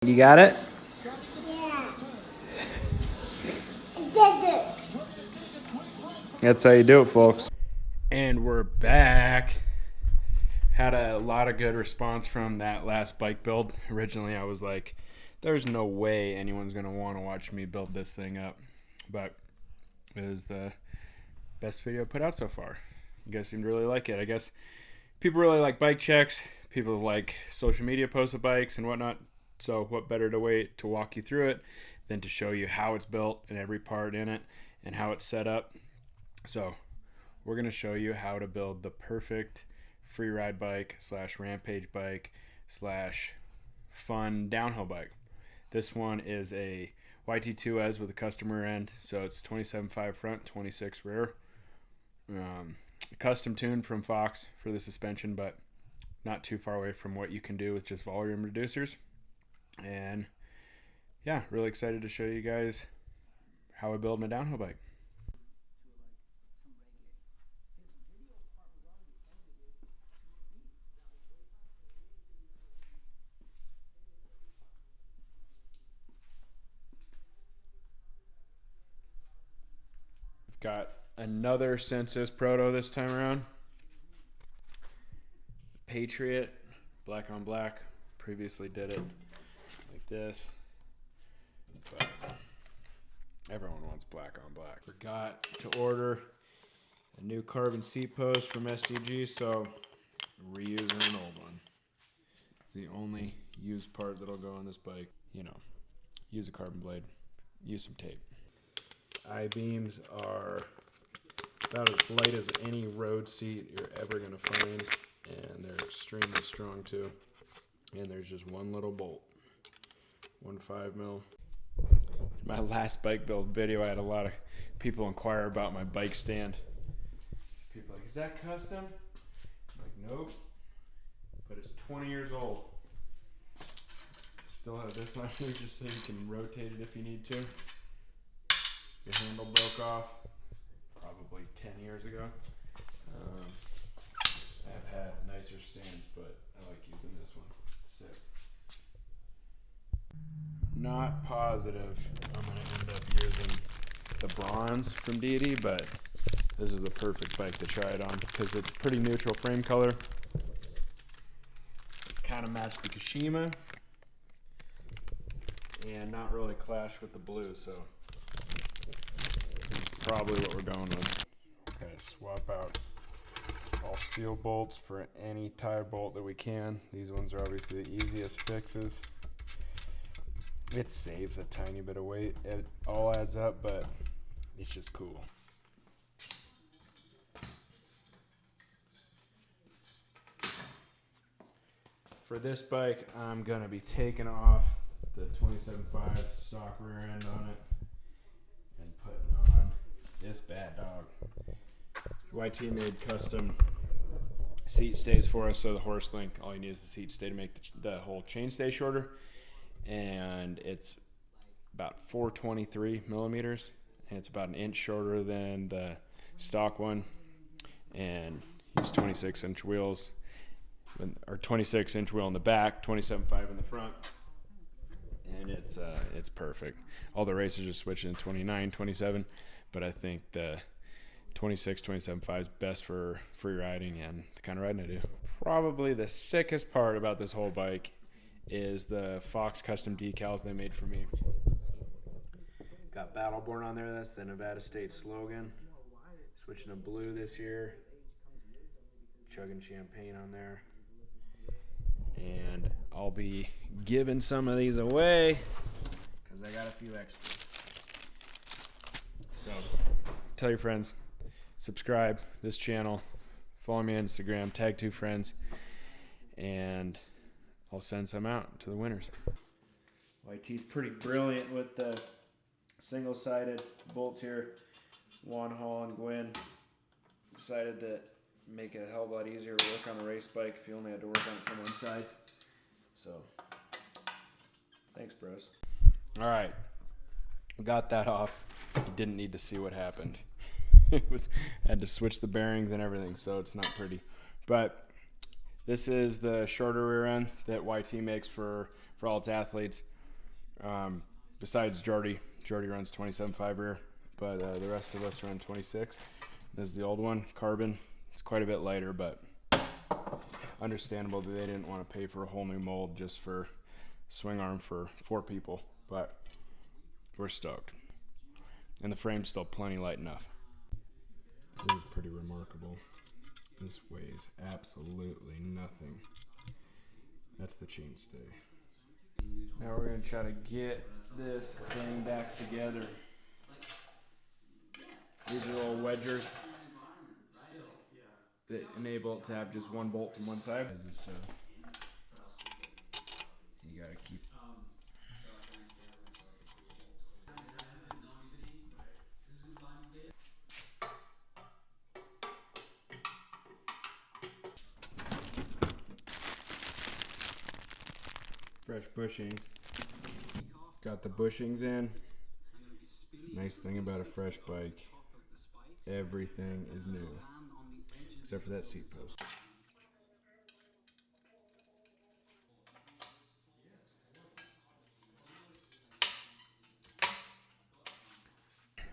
You got it? Yeah. That's how you do it, folks. And we're back. Had a lot of good response from that last bike build. Originally, I was like, there's no way anyone's going to want to watch me build this thing up. But it was the best video put out so far. You guys seem to really like it. I guess people really like bike checks. People like social media posts of bikes and whatnot. So what better way to walk you through it than to show you how it's built and every part in it and how it's set up. So we're going to show you how to build the perfect free ride bike / rampage bike / fun downhill bike. This one is a YT Tues with a customer end. So it's 27.5 front, 26 rear. Custom tuned from Fox for the suspension, but not too far away from what you can do with just volume reducers. And yeah, really excited to show you guys how I build my downhill bike. I've got another Sensus Proto this time around. Patriot, black on black. Previously did it like this, but everyone wants black on black. Forgot to order a new carbon seat post from SDG, so reusing an old one. It's the only used part that'll go on this bike. You know, use a carbon blade, use some tape. I-beams are about as light as any road seat you're ever gonna find, and they're extremely strong too. And there's just one little bolt, 1.5 mil. In my last bike build video, I had a lot of people inquire about my bike stand. People are like, is that custom? I'm like, nope, but it's 20 years old. Still have this on here just so you can rotate it if you need to. The handle broke off probably 10 years ago. I've had nicer stands, but I like using this one. It's sick. Not positive I'm going to end up using the bronze from Deity, but this is the perfect bike to try it on because it's pretty neutral frame color. Kind of matched the Kashima and not really clash with the blue, so this is probably what we're going with. Okay, swap out all steel bolts for any tie bolt that we can. These ones are obviously the easiest fixes. It saves a tiny bit of weight. It all adds up, but it's just cool. For this bike, I'm gonna be taking off the 27.5 stock rear end on it and putting on this bad dog. YT made custom seat stays for us, so the horse link, all you need is the seat stay to make the whole chain stay shorter, and it's about 423 millimeters, and it's about an inch shorter than the stock one, and use 26-inch wheels, or 26-inch wheel in the back, 27.5 in the front, and it's perfect. All the racers are switching 29, 27, but I think the 26, 27.5 is best for free riding and the kind of riding I do. Probably the sickest part about this whole bike is the Fox custom decals they made for me. Got Battleborn on there, that's the Nevada State slogan. Switching to blue this year. Chugging champagne on there. And I'll be giving some of these away because I got a few extras. So tell your friends. Subscribe this channel, follow me on Instagram, tag 2 friends, and I'll send some out to the winners. YT's pretty brilliant with the single-sided bolts here. Juan Hall and Gwen decided that make it a hell of a lot easier to work on a race bike if you only had to work on it from one side. So, thanks, bros. All right, got that off. You didn't need to see what happened. I had to switch the bearings and everything, so it's not pretty. But This is the shorter rear end that YT makes for all its athletes. Besides Jordy runs 27.5 rear, but the rest of us run 26. This is the old one, carbon. It's quite a bit lighter, but understandable that they didn't want to pay for a whole new mold just for swing arm for 4 people, but we're stoked. And the frame's still plenty light enough. This is pretty remarkable. This weighs absolutely nothing. That's the chainstay. Now we're going to try to get this thing back together. These are little wedgers that enable it to have just one bolt from one side. You got to keep. Fresh bushings. Got the bushings in. Nice thing about a fresh bike, everything is new, except for that seat post.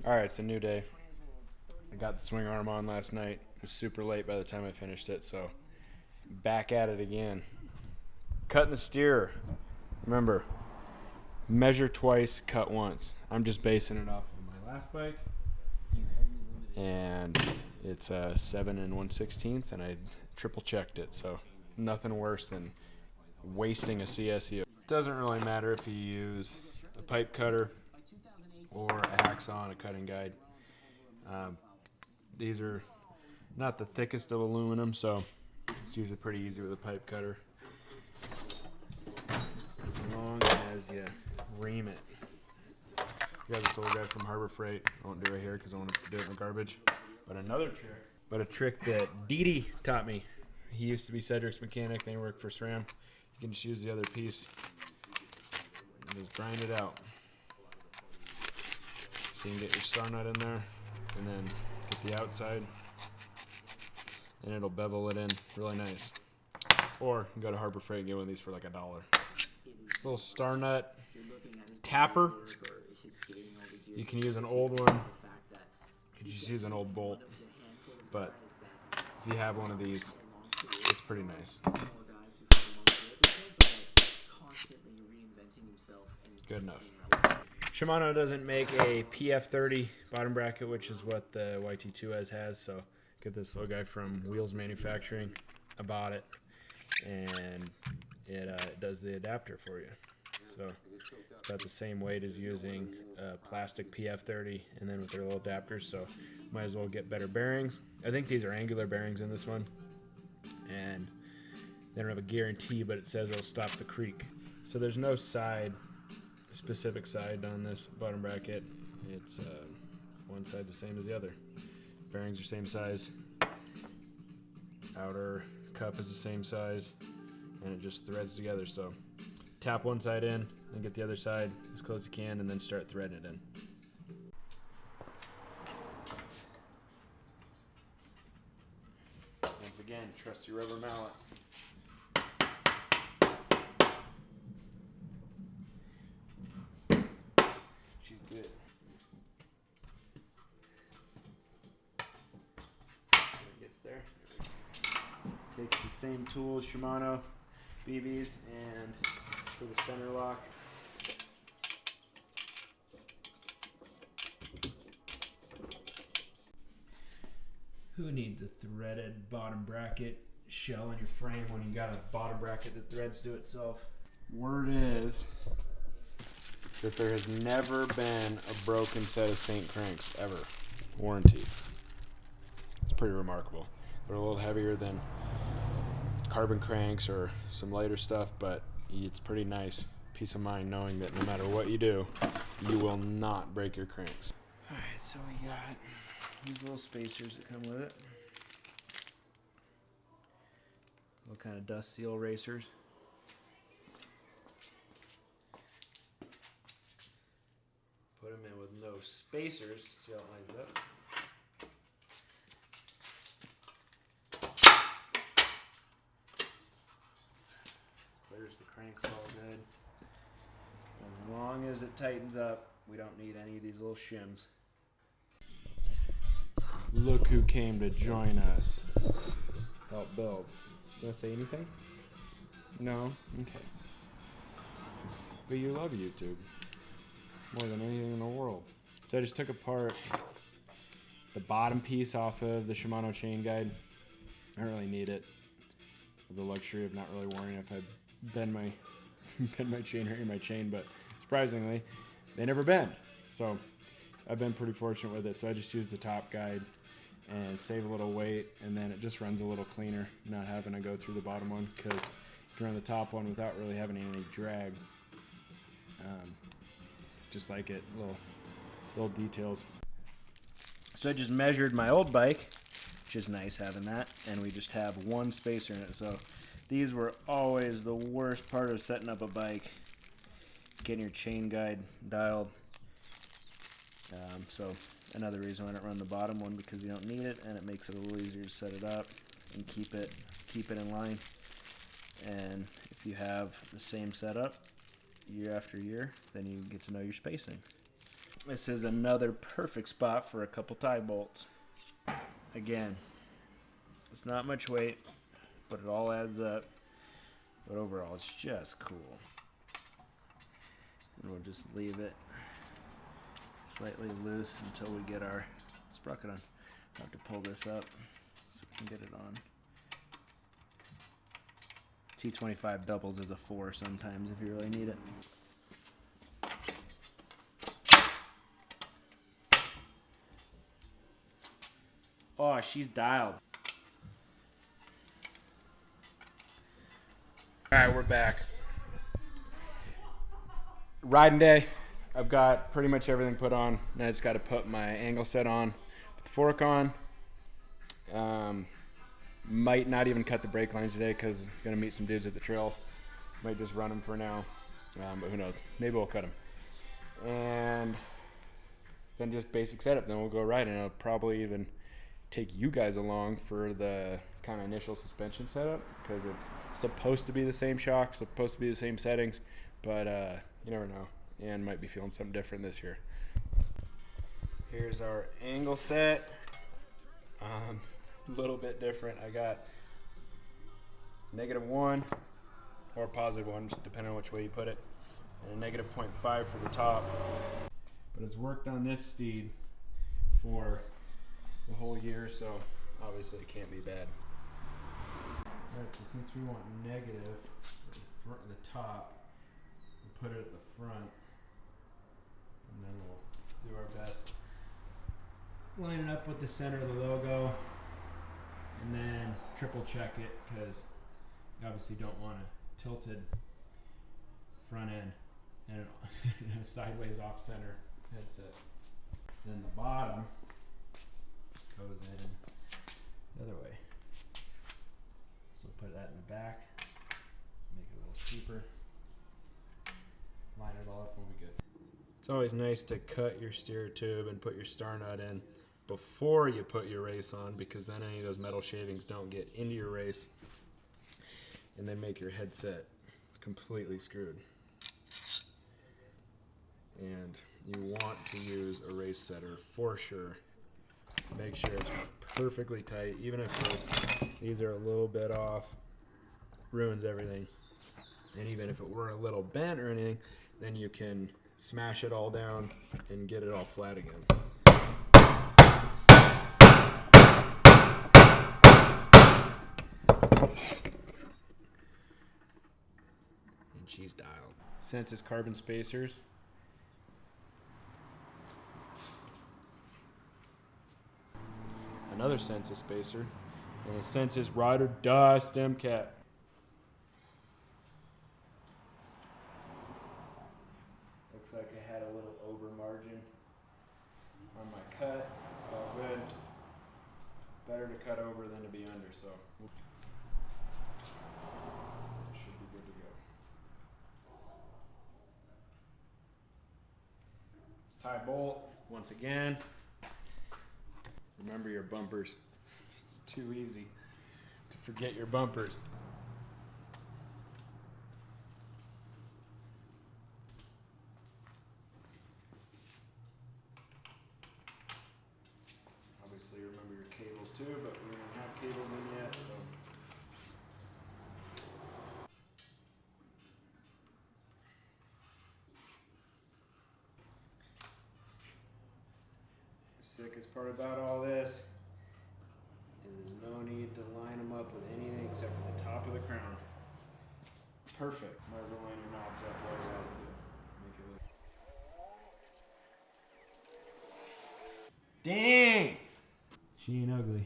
Alright, it's a new day. I got the swing arm on last night. It was super late by the time I finished it, so back at it again. Cutting the steer. Remember, measure twice, cut once. I'm just basing it off of my last bike, and it's 7 1/16, and I triple checked it, so nothing worse than wasting a CSU. It doesn't really matter if you use a pipe cutter or a hacksaw and a cutting guide. These are not the thickest of aluminum, so it's usually pretty easy with a pipe cutter. As long as you ream it. We got this old guy from Harbor Freight. I won't do it here because I want to do it in the garbage. But a trick that Deity taught me. He used to be Cedric's mechanic. They worked for SRAM. You can just use the other piece and just grind it out. So you can get your star nut in there, and then get the outside, and it'll bevel it in really nice. Or you can go to Harbor Freight and get one of these for like $1. Little star nut tapper. You can use an old one. You can just use an old bolt. But if you have one of these, it's pretty nice. Good enough. Shimano doesn't make a PF30 bottom bracket, which is what the YT Tues has. So get this little guy from Wheels Manufacturing. I bought it, and it does the adapter for you. So it's got the same weight as using a plastic PF30, and then with their little adapters, so might as well get better bearings. I think these are angular bearings in this one, and they don't have a guarantee, but it says it'll stop the creak. So there's no specific side on this bottom bracket. It's one side's the same as the other. Bearings are same size. Outer cup is the same size, and it just threads together. So tap one side in and get the other side as close as you can, and then start threading it in. Once again, trust your rubber mallet. She's good. It gets there. Takes the same tools, Shimano BBs, and for the center lock. Who needs a threaded bottom bracket shell in your frame when you got a bottom bracket that threads to itself? Word is that there has never been a broken set of Saint cranks ever. Warranty. It's pretty remarkable. They're a little heavier than carbon cranks or some lighter stuff, but it's pretty nice. Peace of mind knowing that no matter what you do, you will not break your cranks. Alright, so we got these little spacers that come with it. Little kind of dust seal racers. Put them in with no spacers, see how it lines up. long as it tightens up, we don't need any of these little shims. Look who came to join us. Help build. You want to say anything? No? Okay. But you love YouTube more than anything in the world. So I just took apart the bottom piece off of the Shimano chain guide. I don't really need it. The luxury of not really worrying if I bend my bend my chain or hurt my chain, but surprisingly, they never bend. So I've been pretty fortunate with it. So I just use the top guide and save a little weight, and then it just runs a little cleaner, not having to go through the bottom one, because you can run the top one without really having any drag. Just like it, little details. So I just measured my old bike, which is nice having that, and we just have one spacer in it. So these were always the worst part of setting up a bike. It's getting your chain guide dialed. So another reason why I don't run the bottom one, because you don't need it, and it makes it a little easier to set it up and keep it in line. And if you have the same setup year after year, then you get to know your spacing. This is another perfect spot for a couple tie bolts. Again, it's not much weight, but it all adds up. But overall, it's just cool. And we'll just leave it slightly loose until we get our sprocket on. I'll have to pull this up so we can get it on. T25 doubles as a 4 sometimes if you really need it. Oh, she's dialed. Alright, we're back. Riding day. I've got pretty much everything put on. Now I just got to put my angle set on, put the fork on. Might not even cut the brake lines today because I'm going to meet some dudes at the trail. Might just run them for now, but who knows. Maybe we'll cut them. And then just basic setup. Then we'll go riding. I'll probably even take you guys along for the kind of initial suspension setup, because it's supposed to be the same shock, supposed to be the same settings, but you never know. And might be feeling something different this year. Here's our angle set. A little bit different. I got -1 or +1, just depending on which way you put it, and a -0.5 for the top. But it's worked on this steed for the whole year, so obviously it can't be bad. Alright, so since we want negative at the top, we'll put it at the front, and then we'll do our best. Line it up with the center of the logo, and then triple check it, because you obviously don't want a tilted front end and a sideways off center headset. Then the bottom goes in the other way. So put that in the back, make it a little steeper, line it all up when we get. It's always nice to cut your steer tube and put your star nut in before you put your race on, because then any of those metal shavings don't get into your race and then make your headset completely screwed. And you want to use a race setter for sure. Make sure it's perfectly tight, even if these are a little bit off, ruins everything. And even if it were a little bent or anything, then you can smash it all down and get it all flat again. And she's dialed. Sensus carbon spacers. Another Sensus spacer, and a Sensus ride or die stem cap. Looks like I had a little over margin on my cut. It's all good. Better to cut over than to be under, so should be good to go. Tie bolt once again. Remember your bumpers. It's too easy to forget your bumpers. too, but we don't have cables in yet, so. The sickest part about all this is there's no need to line them up with anything except for the top of the crown. Perfect. Might as well line your knobs up while you're at it too. Make it look. Dang! She ain't ugly.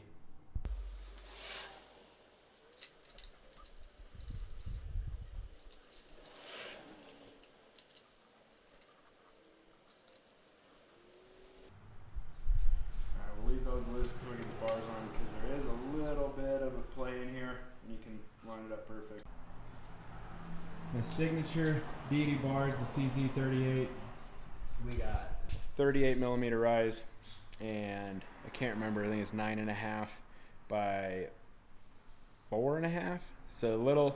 Alright, we'll leave those loose until we get the bars on because there is a little bit of a play in here and you can line it up perfect. My signature Deity Bars, the CZ38. We got 38 millimeter rise, and I can't remember. I think it's 9.5 by 4.5. So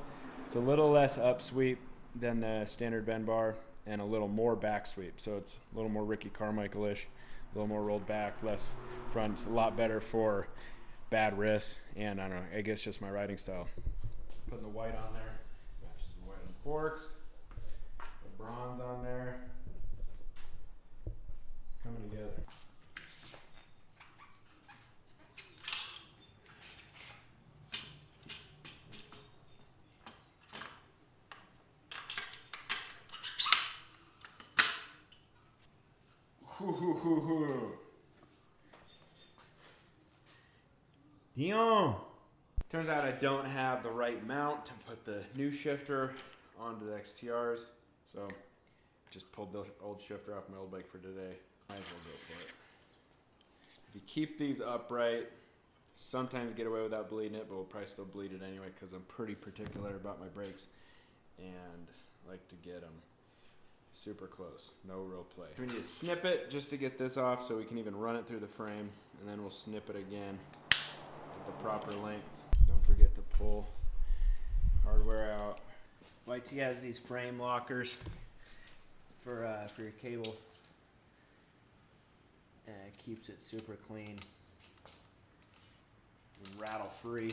it's a little less upsweep than the standard bend bar, and a little more back sweep. So it's a little more Ricky Carmichael-ish, a little more rolled back, less front. It's a lot better for bad wrists, and I don't know. I guess just my riding style. Putting the white on there. Forks, the bronze on there, coming together. Dion! Turns out I don't have the right mount to put the new shifter onto the XTRs, so just pulled the old shifter off my old bike for today. Might as well go for it. If you keep these upright, sometimes get away without bleeding it, but we'll probably still bleed it anyway because I'm pretty particular about my brakes and like to get them super close, no real play. We need to snip it just to get this off so we can even run it through the frame, and then we'll snip it again at the proper length. Don't forget to pull hardware out. YT has these frame lockers for your cable, and it keeps it super clean and rattle free.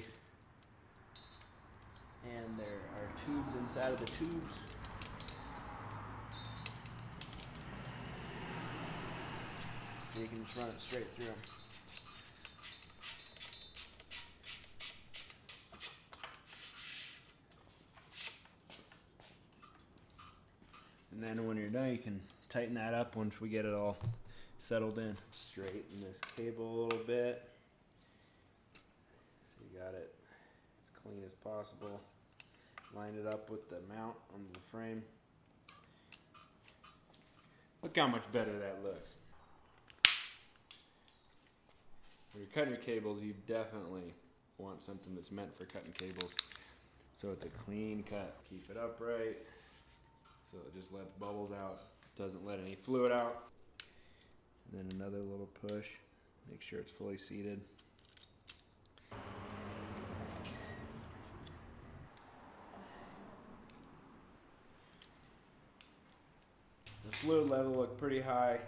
And there are tubes inside of the tubes. So you can just run it straight through them. And then when you're done, you can tighten that up once we get it all settled in. Straighten this cable a little bit. So you got it as clean as possible. Line it up with the mount on the frame. Look how much better that looks. When you're cutting your cables, you definitely want something that's meant for cutting cables. So it's a clean cut. Keep it upright. So it just lets bubbles out, doesn't let any fluid out. And then another little push, make sure it's fully seated. The fluid level looked pretty high,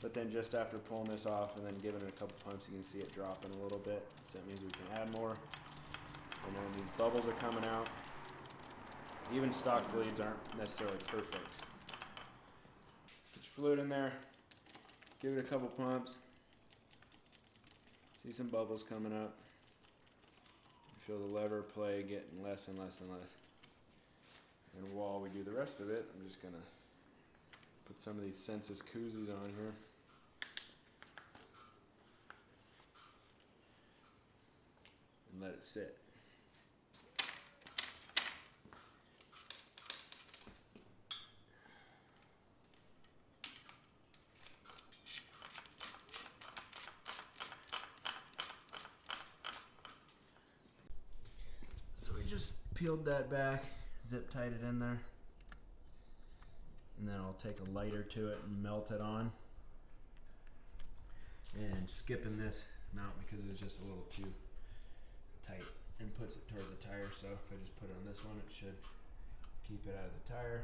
but then just after pulling this off and then giving it a couple pumps, you can see it dropping a little bit. So that means we can add more. And then these bubbles are coming out. Even stock bleeds aren't necessarily perfect. Put your fluid in there, give it a couple pumps. See some bubbles coming up. You feel the lever play getting less and less and less. And while we do the rest of it, I'm just gonna put some of these Sensus koozies on here. And let it sit. So we just peeled that back, zip tied it in there, and then I'll take a lighter to it and melt it on. And skipping this mount because it was just a little too tight and puts it toward the tire, so if I just put it on this one, it should keep it out of the tire.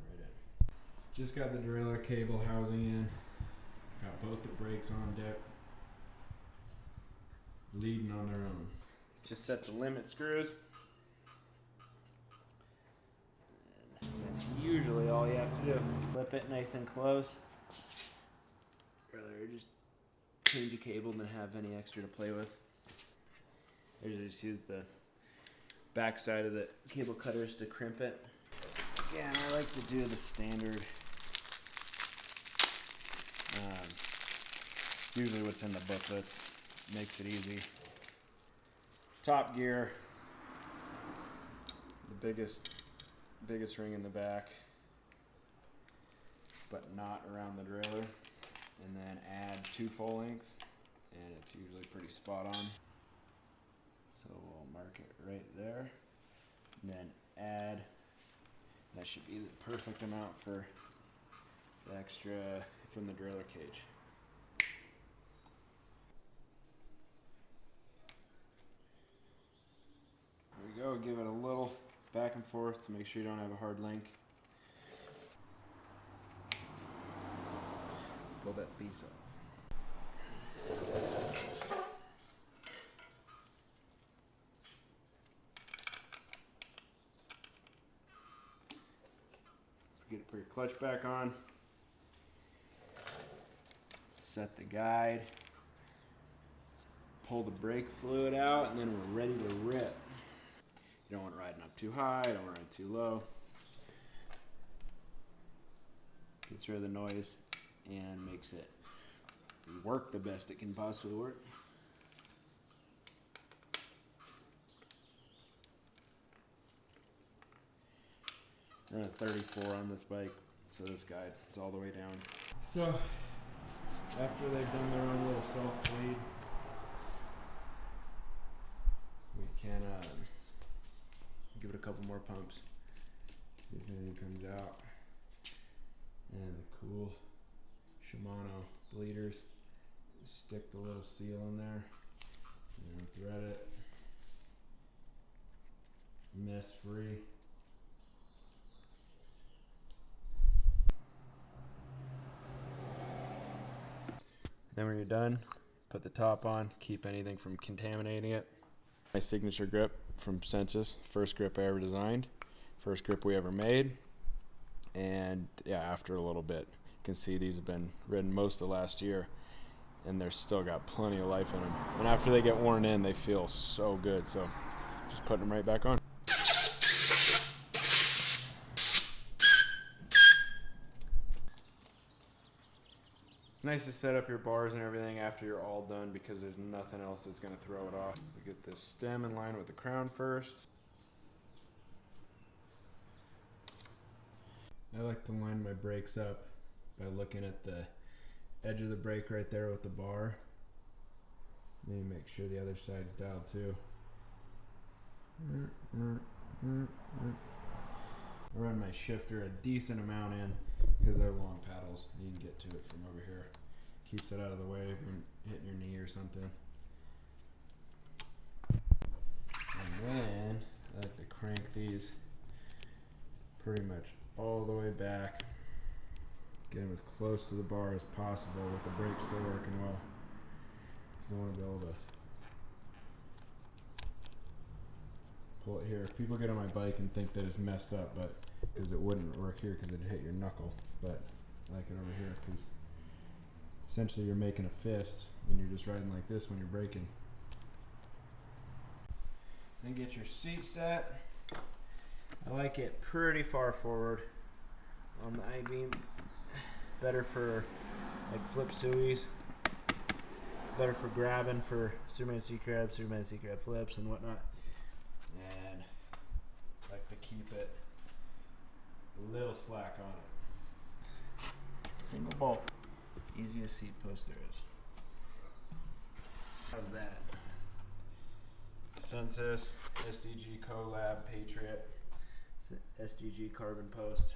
Right in. Just got the derailleur cable housing in, got both the brakes on deck. leading on their own. Just set the limit screws. That's usually all you have to do. Flip it nice and close. Rather just change a cable than have any extra to play with. I usually just use the back side of the cable cutters to crimp it. Again, I like to do the standard. Usually what's in the booklets makes it easy. Top gear, the biggest ring in the back, but not around the derailleur, and then add 2 full links, and it's usually pretty spot on. So we'll mark it right there, and then add, that should be the perfect amount for the extra from the derailleur cage. There we go, give it a little back and forth to make sure you don't have a hard link. Pull that piece up. Put your clutch back on. Set the guide. Pull the brake fluid out, and then we're ready to rip. You don't want it riding up too high, don't want it riding too low. Gets rid of the noise and makes it work the best it can possibly work. We're at 34 on this bike, so this guide is all the way down. So, after they've done their own little self-bleed, we can give it a couple more pumps, see if anything comes out. And the cool Shimano bleeders, stick the little seal in there, and thread it, mess free. Then when you're done, put the top on, keep anything from contaminating it. My signature grip from Sensus, first grip I ever designed, first grip we ever made. And yeah, after a little bit, you can see these have been ridden most of last year, and they're still got plenty of life in them. And after they get worn in, they feel so good. So just putting them right back on. It's nice to set up your bars and everything after you're all done, because there's nothing else that's going to throw it off. We get this stem in line with the crown first. I like to line my brakes up by looking at the edge of the brake right there with the bar. Then you make sure the other side's dialed too. I run my shifter a decent amount in because they're long paddles. You can get to it from over here. Keeps it out of the way if you're hitting your knee or something. And then I like to crank these pretty much all the way back. Get them as close to the bar as possible with the brake still working well. Because I want to be able to pull it here. People get on my bike and think that it's messed up, but because it wouldn't work here because it'd hit your knuckle. But I like it over here because essentially you're making a fist and you're just riding like this when you're braking. Then get your seat set. I like it pretty far forward on the I-beam. Better for like flip suies. Better for grabbing for Superman C-Crab flips and whatnot. And I like to keep it a little slack on it. Single bolt. Easiest seat post there is. How's that? Sensus, SDG Collab, Patriot, SDG Carbon post.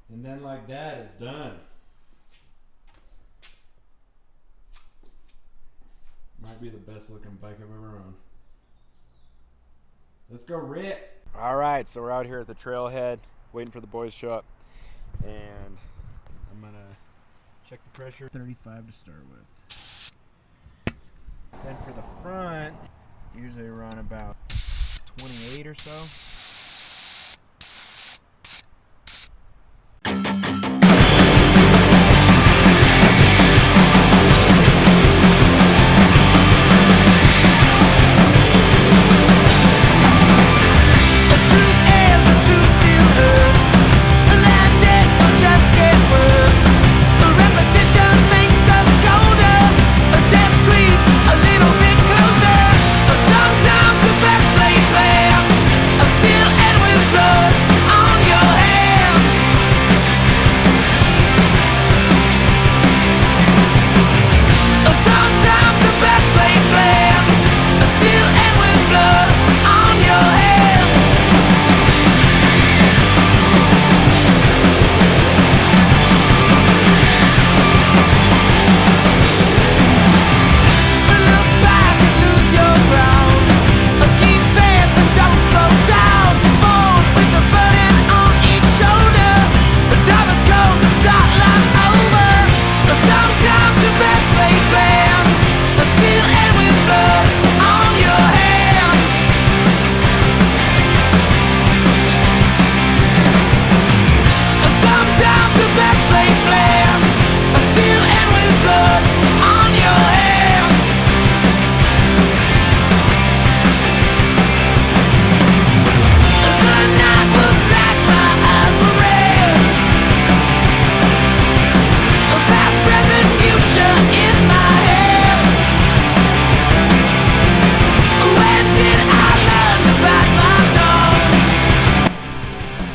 And then like that, it's done. Might be the best looking bike I've ever owned. Let's go rip. All right, so we're out here at the trailhead, waiting for the boys to show up. And I'm gonna check the pressure. 35 to start with. Then for the front, usually run about 28 or so.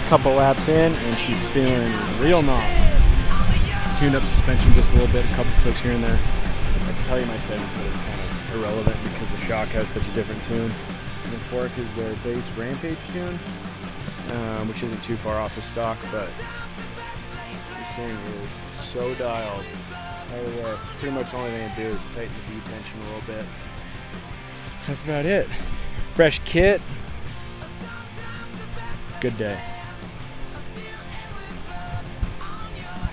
Couple laps in and she's feeling real nice. Tuned up suspension just a little bit, a couple clicks here and there. I can tell you my setting is kind of irrelevant because the shock has such a different tune. And the fork is their base Rampage tune, which isn't too far off the stock, but this thing is so dialed. Pretty much the only thing I do is tighten the V tension a little bit. That's about it. Fresh kit. Good day.